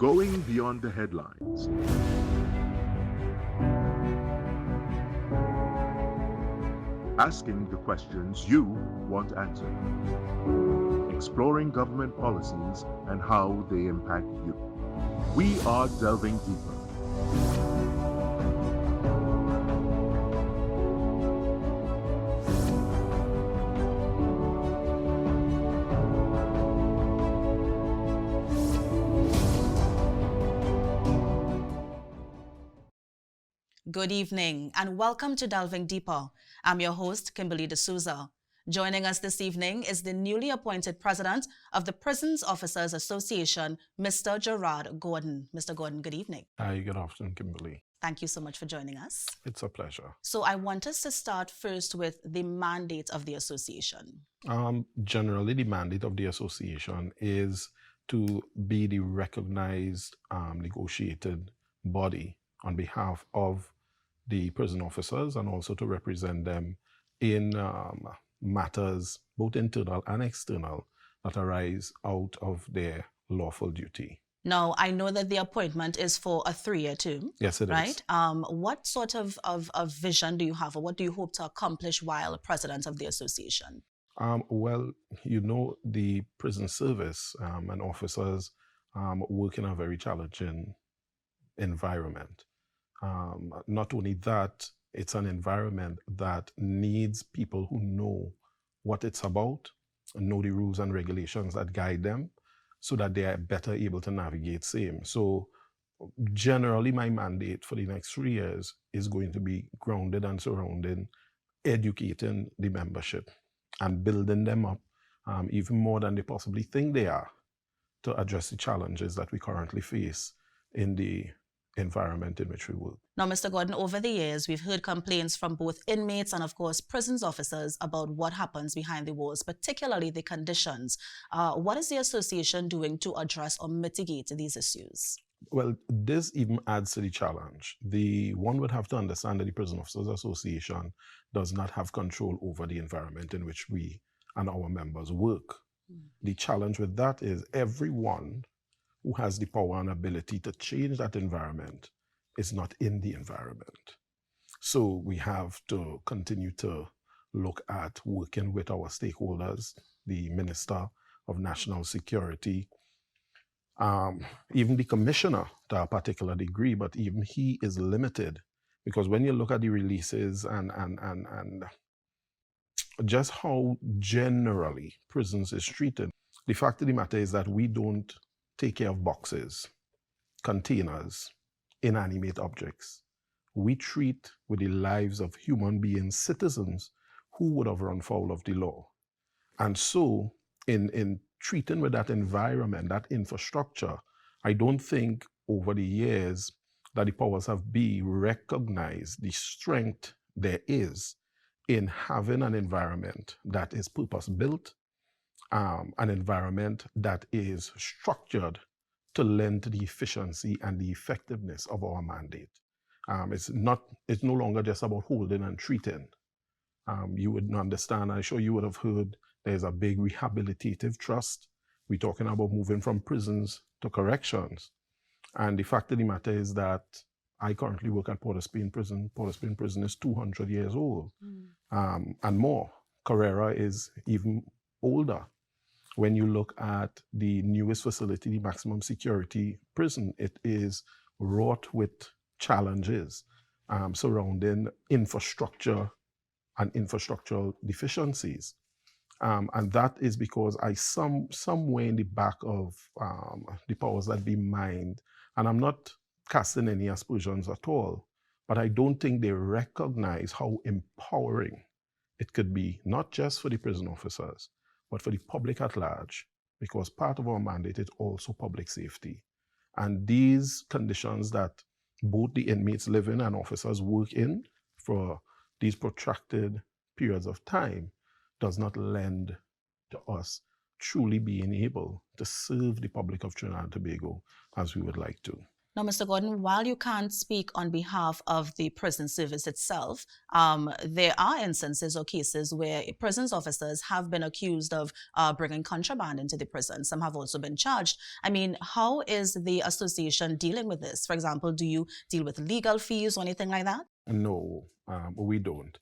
Going beyond the headlines. Asking the questions you want answered. Exploring government policies and how they impact you. We are delving deeper. Good evening and welcome to Delving Deeper. I'm your host, Kimberly D'Souza. Joining us this evening is the newly appointed president of the Prisons Officers Association, Mr. Gerard Gordon. Mr. Gordon, good evening. Hi, good afternoon, Kimberly. Thank you so much for joining us. It's a pleasure. So I want us to start first with the mandate of the association. Generally, the mandate of the association is to be the recognized negotiated body on behalf of the prison officers and also to represent them in matters, both internal and external, that arise out of their lawful duty. Now, I know that the appointment is for a 3-year term. Yes, it right? is. What sort of vision do you have, or what do you hope to accomplish while president of the association? Well, you know, the prison service and officers work in a very challenging environment. Not only that, it's an environment that needs people who know what it's about, know the rules and regulations that guide them, so that they are better able to navigate same. So generally, my mandate for the next 3 years is going to be grounded and surrounding educating the membership and building them up even more than they possibly think they are to address the challenges that we currently face in the environment in which we work. Now, Mr. Gordon, over the years, we've heard complaints from both inmates and, of course, prisons officers about what happens behind the walls, particularly the conditions. What is the association doing to address or mitigate these issues? Well, this even adds to the challenge. One would have to understand that the Prison Officers Association does not have control over the environment in which we and our members work. The challenge with that is everyone who has the power and ability to change that environment is not in the environment. So we have to continue to look at working with our stakeholders, the Minister of National Security, even the Commissioner to a particular degree, but even he is limited, because when you look at the releases and just how generally prisons is treated, the fact of the matter is that we don't take care of boxes, containers, inanimate objects. We treat with the lives of human beings, citizens who would have run foul of the law. And so in treating with that environment, that infrastructure, I don't think over the years that the powers have been recognized the strength there is in having an environment that is purpose-built, an environment that is structured to lend to the efficiency and the effectiveness of our mandate. It's no longer just about holding and treating. You would understand, I'm sure you would have heard, there's a big rehabilitative trust. We're talking about moving from prisons to corrections. And the fact of the matter is that I currently work at Port of Spain Prison. Port of Spain Prison is 200 years old and more. Carrera is even older. When you look at the newest facility, the maximum security prison, it is wrought with challenges surrounding infrastructure and infrastructural deficiencies. And that is because somewhere in the back of the powers that be mind, and I'm not casting any aspersions at all, but I don't think they recognize how empowering it could be, not just for the prison officers, but for the public at large, because part of our mandate is also public safety. And these conditions that both the inmates live in and officers work in for these protracted periods of time does not lend to us truly being able to serve the public of Trinidad and Tobago as we would like to. Now, Mr. Gordon, while you can't speak on behalf of the prison service itself, there are instances or cases where prisons officers have been accused of bringing contraband into the prison. Some have also been charged. I mean, how is the association dealing with this? For example, do you deal with legal fees or anything like that? No, we don't.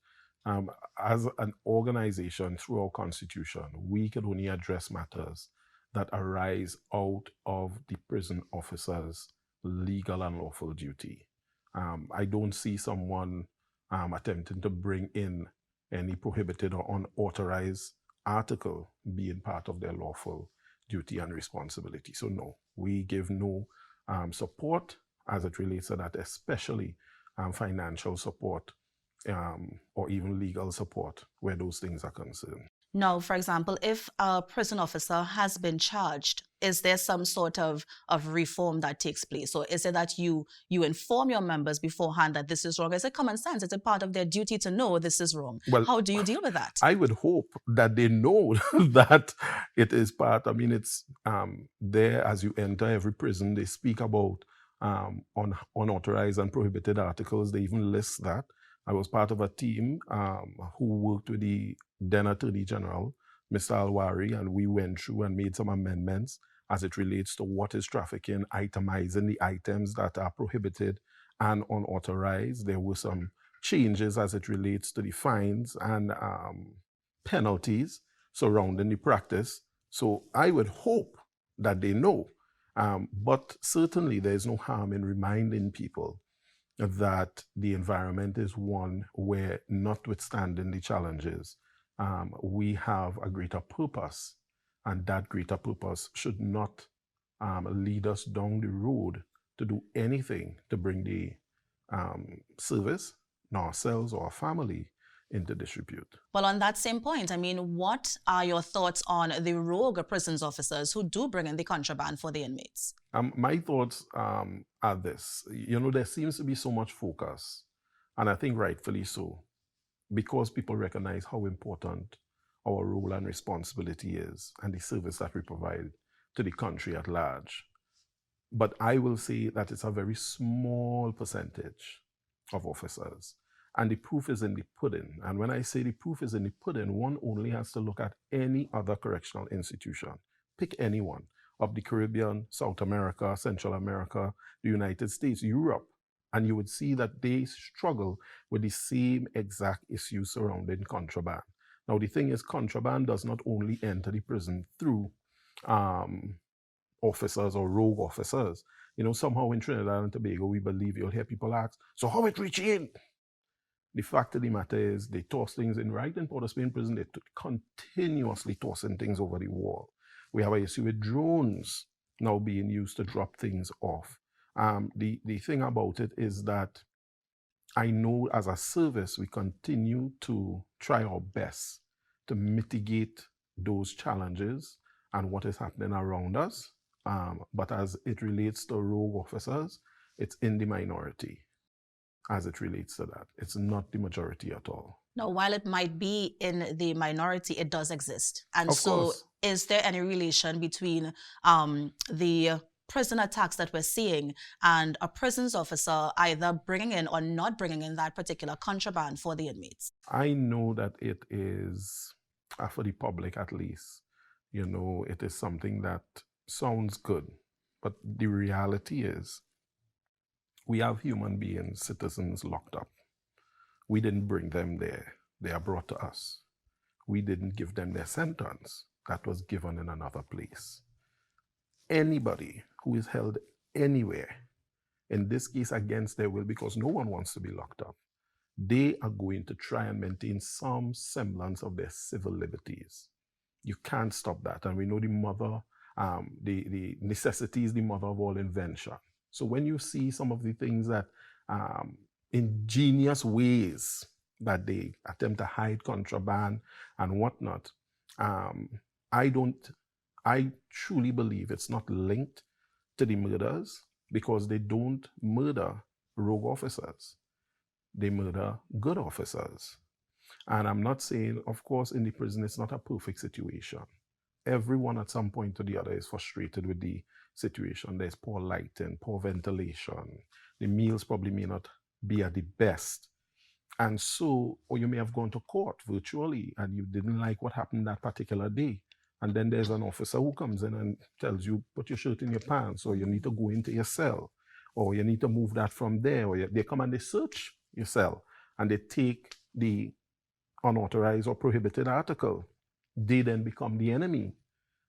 As an organization, through our constitution, we can only address matters that arise out of the prison officer's legal and lawful duty. I don't see someone attempting to bring in any prohibited or unauthorized article being part of their lawful duty and responsibility. So no, we give no support as it relates to that, especially financial support or even legal support where those things are concerned. Now, for example, if a prison officer has been charged, is there some sort of reform that takes place? Or is it that you inform your members beforehand that this is wrong? Is it common sense? Is it part of their duty to know this is wrong? Well, how do you deal with that? I would hope that they know that it is part. I mean, it's there as you enter every prison, they speak about unauthorized and prohibited articles. They even list that. I was part of a team who worked with the then Attorney General, Mr. Alwari, and we went through and made some amendments as it relates to what is trafficking, itemizing the items that are prohibited and unauthorized. There were some changes as it relates to the fines and penalties surrounding the practice. So I would hope that they know, but certainly there's no harm in reminding people that the environment is one where, notwithstanding the challenges, we have a greater purpose, and that greater purpose should not lead us down the road to do anything to bring the service, nor ourselves or our family, into disrepute. Well, on that same point, I mean, what are your thoughts on the rogue prisons officers who do bring in the contraband for the inmates? My thoughts are this. You know, there seems to be so much focus, and I think rightfully so, because people recognize how important our role and responsibility is and the service that we provide to the country at large. But I will say that it's a very small percentage of officers. And the proof is in the pudding. And when I say the proof is in the pudding, one only has to look at any other correctional institution. Pick anyone of the Caribbean, South America, Central America, the United States, Europe, and you would see that they struggle with the same exact issues surrounding contraband. Now, the thing is, contraband does not only enter the prison through officers or rogue officers. You know, somehow in Trinidad and Tobago, we believe you'll hear people ask, so how it reach in? The fact of the matter is they toss things in. Right in Port of Spain prison, they're continuously tossing things over the wall. We have an issue with drones now being used to drop things off. The thing about it is that I know as a service, we continue to try our best to mitigate those challenges and what is happening around us. But as it relates to rogue officers, it's in the minority. As it relates to that, it's not the majority at all. No, while it might be in the minority, it does exist. And Of so course. is there any relation between the prison attacks that we're seeing and a prisons officer either bringing in or not bringing in that particular contraband for the inmates? I know that it is, for the public at least, you know, it is something that sounds good. But the reality is, we have human beings, citizens locked up. We didn't bring them there. They are brought to us. We didn't give them their sentence. That was given in another place. Anybody who is held anywhere, in this case against their will, because no one wants to be locked up, they are going to try and maintain some semblance of their civil liberties. You can't stop that. And we know the mother, the necessity is the mother of all invention. So when you see some of the things that, ingenious ways that they attempt to hide contraband and whatnot, I truly believe it's not linked to the murders, because they don't murder rogue officers. They murder good officers. And I'm not saying, of course, in the prison, it's not a perfect situation. Everyone at some point or the other is frustrated with the situation. There's poor lighting, poor ventilation. The meals probably may not be at the best. And so, or you may have gone to court virtually and you didn't like what happened that particular day. And then there's an officer who comes in and tells you, put your shirt in your pants, or you need to go into your cell, or you need to move that from there, or they come and they search your cell and they take the unauthorized or prohibited article. They then become the enemy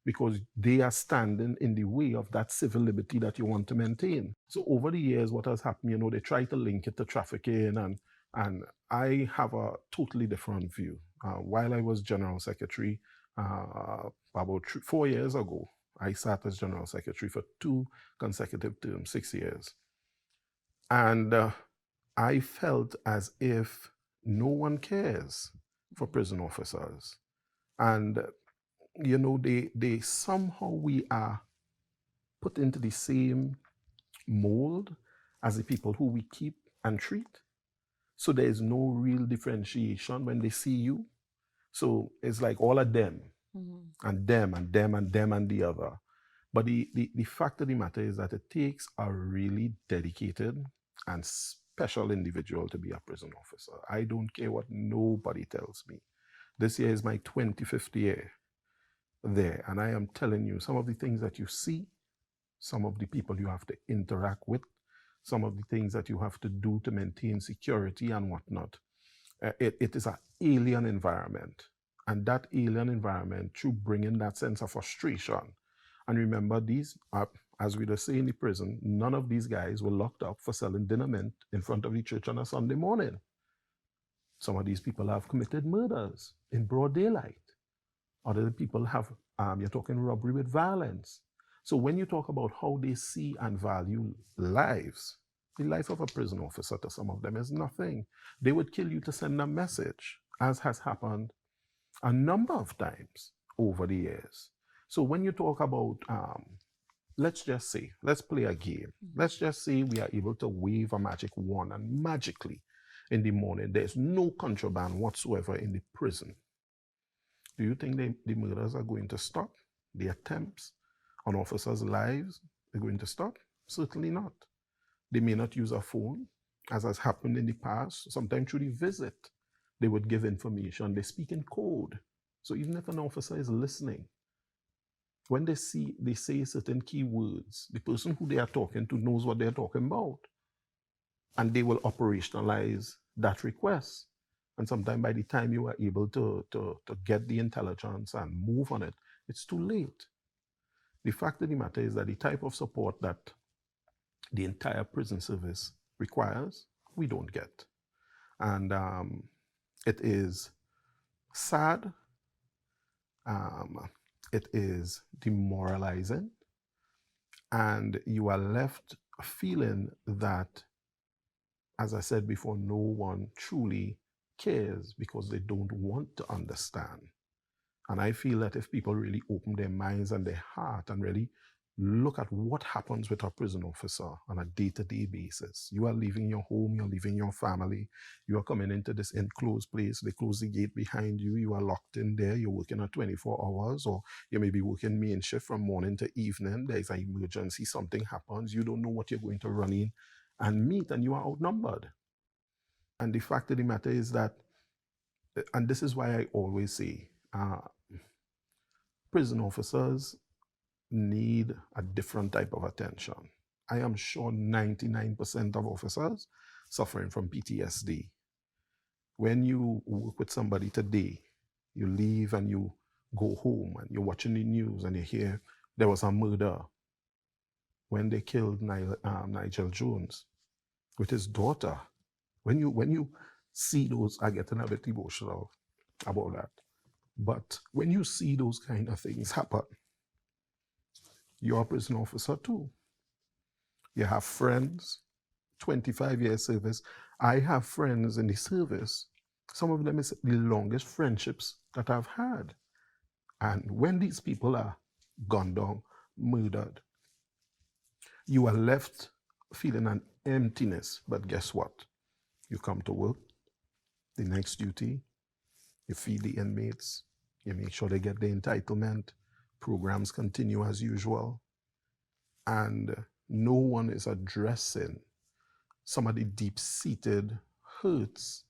because they are standing in the way of that civil liberty that you want to maintain. So over the years, what has happened, they try to link it to trafficking, and I have a totally different view. While I was General Secretary, about 4 years ago, I sat as General Secretary for 2 consecutive terms, 6 years. And I felt as if no one cares for prison officers. And, they somehow we are put into the same mold as the people who we keep and treat. So there is no real differentiation when they see you. So it's like all of them, and them, and them, and them, and the other. But the fact of the matter is that it takes a really dedicated and special individual to be a prison officer. I don't care what nobody tells me. This year is my 25th year there, and I am telling you, some of the things that you see, some of the people you have to interact with, some of the things that you have to do to maintain security and whatnot, it is an alien environment. And that alien environment, through bringing that sense of frustration. And remember, these are, as we just say in the prison, none of these guys were locked up for selling dinner mint in front of the church on a Sunday morning. Some of these people have committed murders in broad daylight. Other people have, you're talking robbery with violence. So when you talk about how they see and value lives, the life of a prison officer to some of them is nothing. They would kill you to send a message, as has happened a number of times over the years. So when you talk about, let's just say, let's play a game. Let's just say we are able to wave a magic wand and magically in the morning, there's no contraband whatsoever in the prison. Do you think the murders are going to stop? The attempts on officers' lives are going to stop? Certainly not. They may not use a phone, as has happened in the past. Sometimes through the visit, they would give information. They speak in code. So even if an officer is listening, when they say certain key words, the person who they are talking to knows what they're talking about. And they will operationalize that request. And sometimes by the time you are able to get the intelligence and move on it, it's too late. The fact of the matter is that the type of support that the entire prison service requires, we don't get. And it is sad. It is demoralizing. And you are left feeling that, as I said before, no one truly cares because they don't want to understand. And I feel that if people really open their minds and their heart and really look at what happens with a prison officer on a day-to-day basis, you are leaving your home, you're leaving your family, you are coming into this enclosed place, they close the gate behind you, you are locked in there, you're working at 24 hours, or you may be working main shift from morning to evening, there's an emergency, something happens, you don't know what you're going to run in and meet, and you are outnumbered. And the fact of the matter is that, and this is why I always say, prison officers need a different type of attention. I am sure 99% of officers suffering from PTSD. When you work with somebody today, you leave and you go home and you're watching the news and you hear there was a murder when they killed Nigel Jones with his daughter. When you see those, I get a bit emotional about that. But when you see those kind of things happen, you're a prison officer too. You have friends, 25 years service. I have friends in the service. Some of them is the longest friendships that I've had. And when these people are gunned down, murdered, you are left feeling an emptiness. But guess what? You come to work, the next duty, you feed the inmates, you make sure they get the entitlement, programs continue as usual. and no one is addressing some of the deep-seated hurts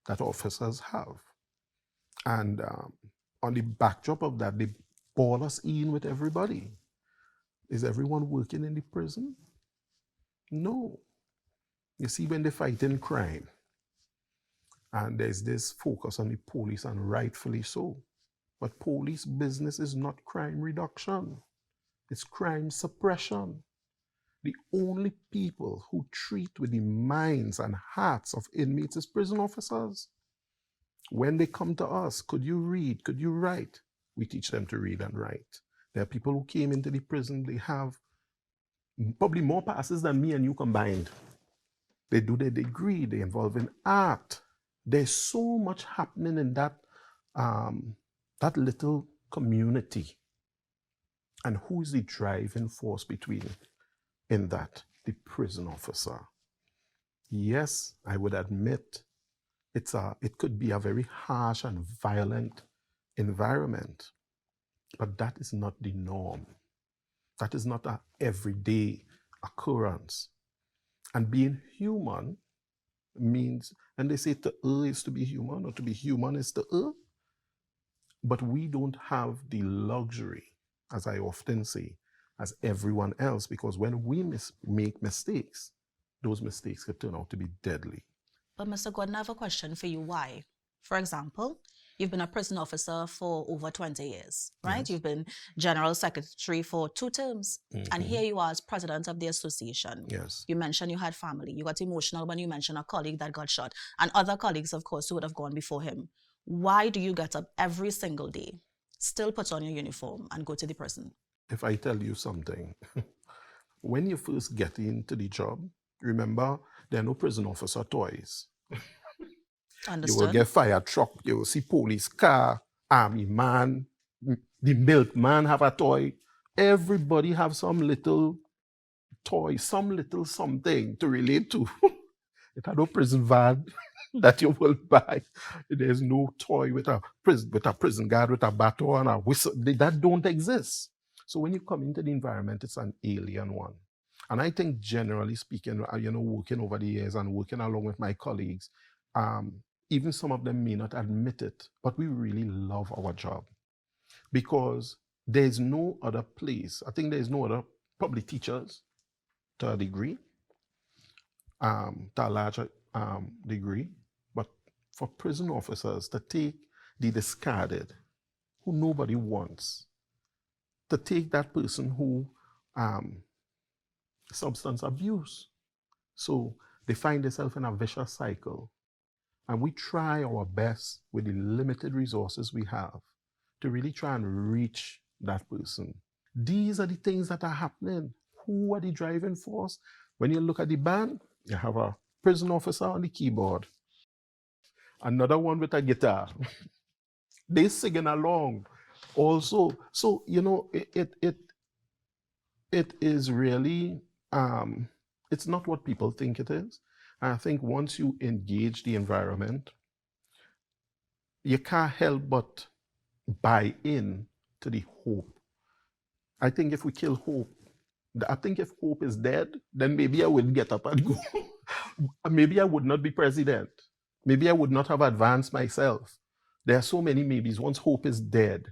that officers have. And on the backdrop of that, they ball us in with everybody. Is everyone working in the prison? No. You see, when they fight in crime, and there's this focus on the police, and rightfully so, but police business is not crime reduction. It's crime suppression. The only people who treat with the minds and hearts of inmates is prison officers. When they come to us, could you read? Could you write? We teach them to read and write. There are people who came into the prison, they have probably more passes than me and you combined. They do their degree, they involve in art. There's so much happening in that, that little community. And who's the driving force in that? The prison officer. Yes, I would admit it could be a very harsh and violent environment, but that is not the norm. That is not an everyday occurrence. And being human means, and they say to err is to be human, or to be human is to err, but we don't have the luxury, as I often say, as everyone else, because when we make mistakes, those mistakes could turn out to be deadly. But Mr. Gordon, I have a question for you. Why? For example, you've been a prison officer for over 20 years, right? Yes. You've been general secretary for 2 terms. And here you are as president of the association. Yes. You mentioned you had family. You got emotional when you mentioned a colleague that got shot, and other colleagues, of course, who would have gone before him. Why do you get up every single day, still put on your uniform, and go to the prison? If I tell you something, when you first get into the job, remember, there are no prison officer toys. Understood. You will get fire truck, you will see police car, army man, the milkman have a toy. Everybody have some little toy, some little something to relate to. It had no prison van that you will buy. There's no toy with a prison guard with a baton and a whistle. That don't exist. So when you come into the environment, it's an alien one. And I think generally speaking, working over the years and working along with my colleagues, even some of them may not admit it, but we really love our job because there's no other place. I think there's no other, probably teachers to a degree, to a larger degree, but for prison officers to take the discarded, who nobody wants, to take that person who substance abuse. So they find themselves in a vicious cycle. And we try our best with the limited resources we have to really try and reach that person. These are the things that are happening. Who are the driving force? When you look at the band, you have a prison officer on the keyboard, another one with a guitar. They singing along also. So, it is really, it's not what people think it is. And I think once you engage the environment, you can't help but buy in to the hope. I think if we kill hope, I think if hope is dead, then maybe I wouldn't get up and go. Maybe I would not be president. Maybe I would not have advanced myself. There are so many maybes. Once hope is dead,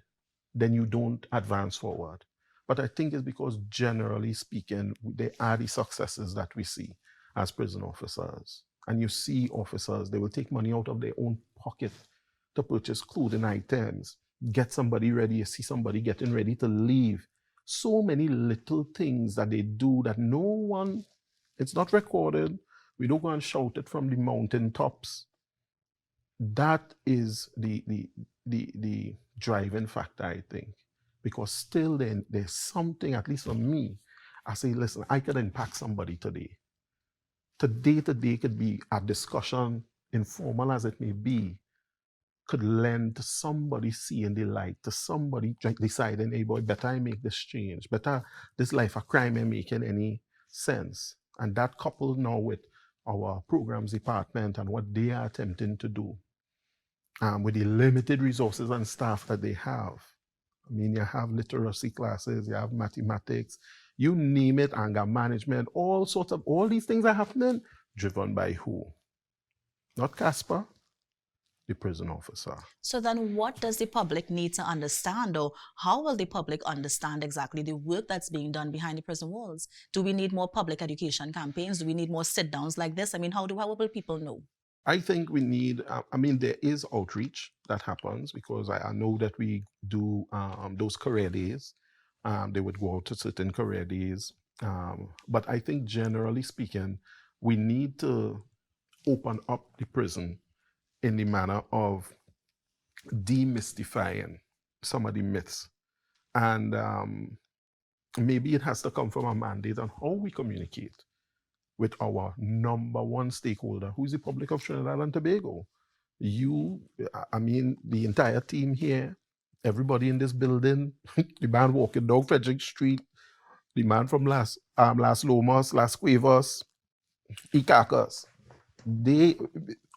then you don't advance forward. But I think it's because generally speaking, they are the successes that we see as prison officers. And you see officers, they will take money out of their own pocket to purchase clothing items, get somebody ready, you see somebody getting ready to leave. So many little things that they do that no one, it's not recorded. We don't go and shout it from the mountaintops. That is the driving factor, I think. Because still then there's something, at least for me, I say, listen, I could impact somebody today. Today could be a discussion, informal as it may be, could lend to somebody seeing the light, to somebody deciding, hey boy, better I make this change, better this life of crime ain't making any sense. And that coupled now with our programs department and what they are attempting to do, with the limited resources and staff that they have. I mean, you have literacy classes, you have mathematics, You name it, anger management, all these things are happening, driven by who? Not Casper, the prison officer. So then what does the public need to understand, or how will the public understand exactly the work that's being done behind the prison walls? Do we need more public education campaigns? Do we need more sit-downs like this? I mean, how will people know? I think we need, there is outreach that happens, because I know that we do those career days. They would go out to certain career days. But I think generally speaking, we need to open up the prison in the manner of demystifying some of the myths. And maybe it has to come from a mandate on how we communicate with our number one stakeholder, who is the public of Trinidad and Tobago. The entire team here, everybody in this building, the man walking down Frederick Street, the man from Las Lomas, Las Cuevas, Icacas,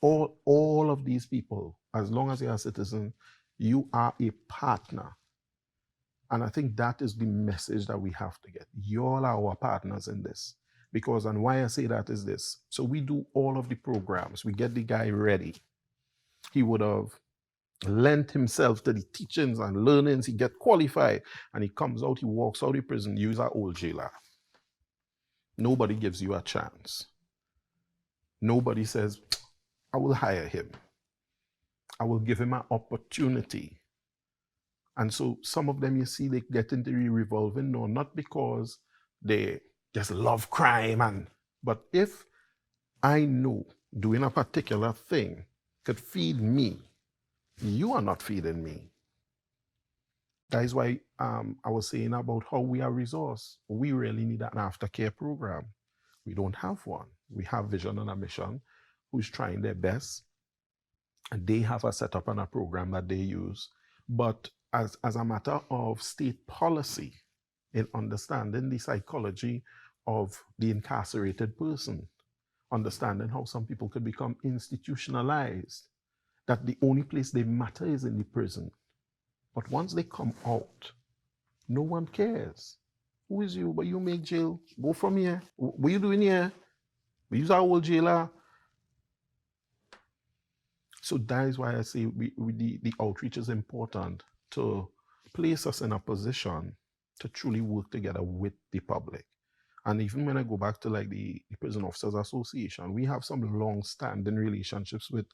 all of these people, as long as they are citizens, you are a partner. And I think that is the message that we have to get. You all are our partners in this. Because, and why I say that is this. So we do all of the programs. We get the guy ready. He would have lent himself to the teachings and learnings. He get qualified. And he comes out, he walks out of prison, use our old jailer. Nobody gives you a chance. Nobody says, I will hire him. I will give him an opportunity. And so some of them, you see, they get into the revolving door, not because they just love crime, but if I know doing a particular thing could feed me, you are not feeding me. That is why I was saying about how we are resourced. We really need an aftercare program. We don't have one. We have Vision and a Mission, who's trying their best. And they have a setup and a program that they use. But as a matter of state policy, in understanding the psychology of the incarcerated person, understanding how some people could become institutionalized, that the only place they matter is in the prison. But once they come out, no one cares. Who is you? But you make jail. Go from here. What are you doing here? We use our old jailer. So that is why I say the outreach is important to place us in a position to truly work together with the public. And even when I go back to like the Prison Officers Association, we have some long-standing relationships with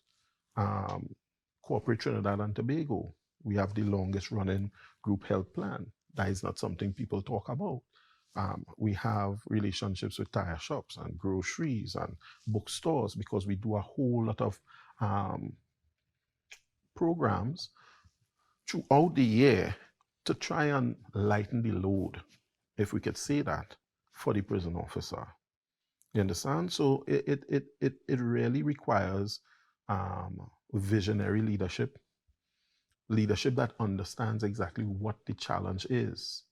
corporate Trinidad and Tobago. We have the longest running group health plan. That is not something people talk about. We have relationships with tire shops and groceries and bookstores, because we do a whole lot of programs throughout the year to try and lighten the load, if we could say that, for the prison officer. You understand? So it really requires visionary leadership that understands exactly what the challenge is,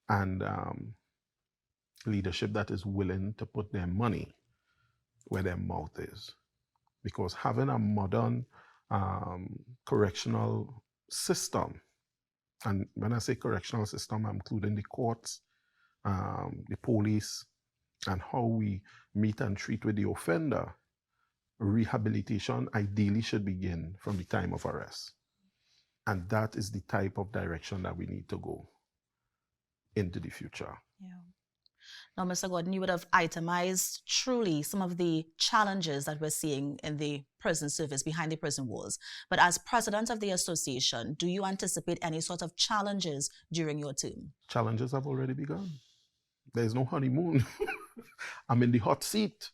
and leadership that is willing to put their money where their mouth is. Because having a modern correctional system, and when I say correctional system, I'm including the courts, the police, and how we meet and treat with the offender. Rehabilitation ideally should begin from the time of arrest. And that is the type of direction that we need to go into the future. Yeah. Now, Mr. Gordon, you would have itemized truly some of the challenges that we're seeing in the prison service behind the prison walls. But as president of the association, do you anticipate any sort of challenges during your term? Challenges have already begun. There's no honeymoon. I'm in the hot seat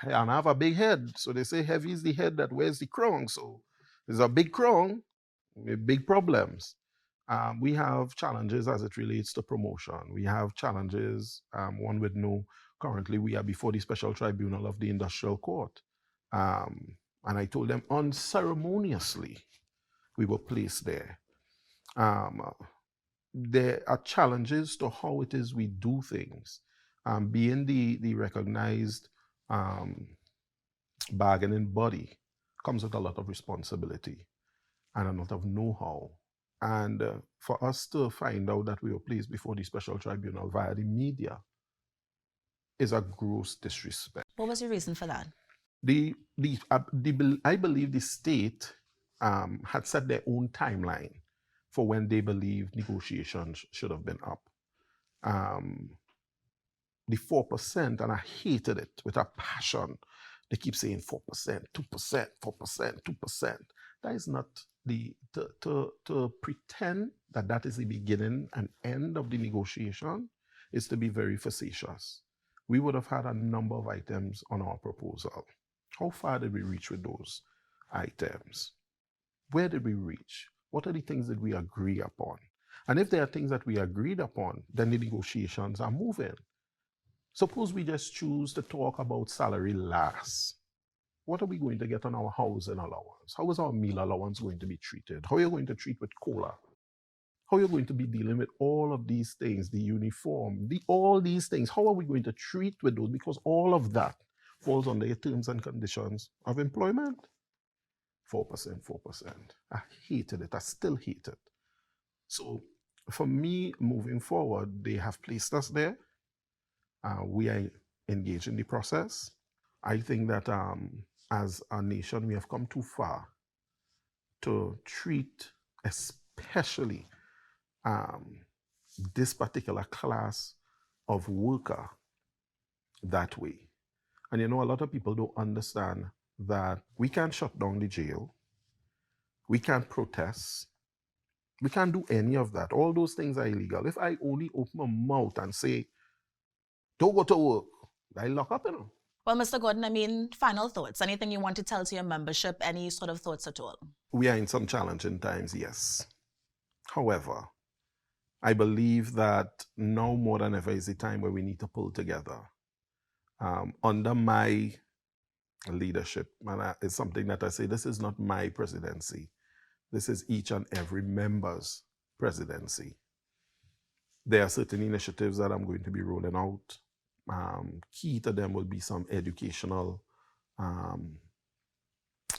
and I have a big head. So they say heavy is the head that wears the crown. So there's a big crown with big problems. We have challenges as it relates to promotion. We have challenges, one would know, currently we are before the Special Tribunal of the Industrial Court. And I told them unceremoniously we were placed there. There are challenges to how it is we do things. Being the recognized bargaining body comes with a lot of responsibility and a lot of know-how. And for us to find out that we were placed before the special tribunal via the media is a gross disrespect. What was your reason for that? I believe the state had set their own timeline for when they believe negotiations should have been up. The 4%, and I hated it with a passion. They keep saying 4%, 2%, 4%, 2%. That is not to pretend that that is the beginning and end of the negotiation is to be very facetious. We would have had a number of items on our proposal. How far did we reach with those items? Where did we reach? What are the things that we agree upon? And if there are things that we agreed upon, then the negotiations are moving. Suppose we just choose to talk about salary last. What are we going to get on our housing allowance? How is our meal allowance going to be treated? How are you going to treat with COLA? How are you going to be dealing with all of these things, the uniform, all these things? How are we going to treat with those? Because all of that falls under your terms and conditions of employment. 4%, 4%. I hated it. I still hate it. So for me, moving forward, they have placed us there. We are engaged in the process. I think that as a nation, we have come too far to treat especially this particular class of worker that way. And you know, a lot of people don't understand that we can't shut down the jail. We can't protest. We can't do any of that. All those things are illegal. If I only open my mouth and say, don't go to work, I lock up, you know. Well, Mr. Gordon, I mean, final thoughts. Anything you want to tell to your membership? Any sort of thoughts at all? We are in some challenging times, yes. However, I believe that now more than ever is the time where we need to pull together. Under my leadership, and it's something that I say, this is not my presidency. This is each and every member's presidency. There are certain initiatives that I'm going to be rolling out. Key to them will be some educational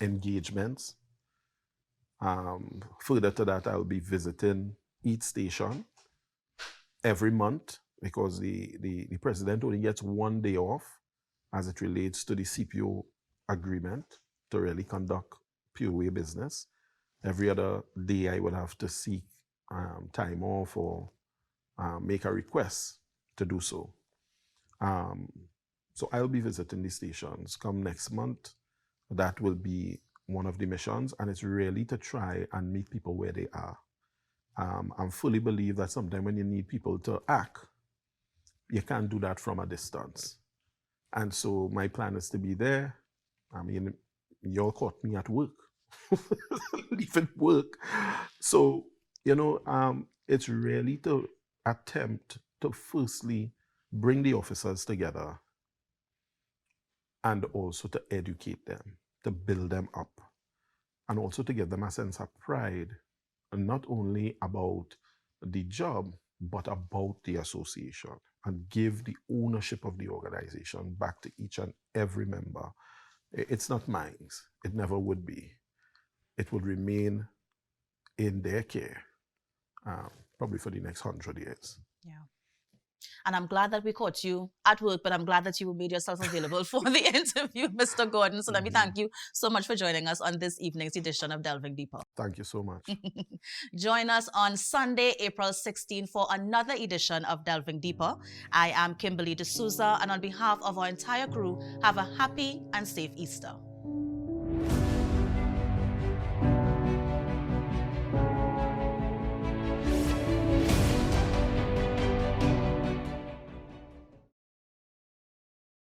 engagements. Further to that, I'll be visiting each station every month because the president only gets 1 day off as it relates to the CPO agreement to really conduct POA business. Every other day I would have to seek time off or make a request to do so. So I'll be visiting the stations come next month. That will be one of the missions, and it's really to try and meet people where they are. I fully believe that sometimes when you need people to act, you can't do that from a distance. And so my plan is to be there. I mean, y'all caught me at work, leaving work. So, you know, it's really to attempt to firstly bring the officers together and also to educate them, to build them up, and also to give them a sense of pride, and not only about the job, but about the association, and give the ownership of the organization back to each and every member. It's not mine. It never would be. It would remain in their care, probably for the next 100 years. Yeah. And I'm glad that we caught you at work, but I'm glad that you made yourself available for the interview, Mr. Gordon. So let me thank you so much for joining us on this evening's edition of Delving Deeper. Thank you so much. Join us on Sunday, April 16 for another edition of Delving Deeper. I am Kimberly D'Souza, and on behalf of our entire crew, have a happy and safe Easter.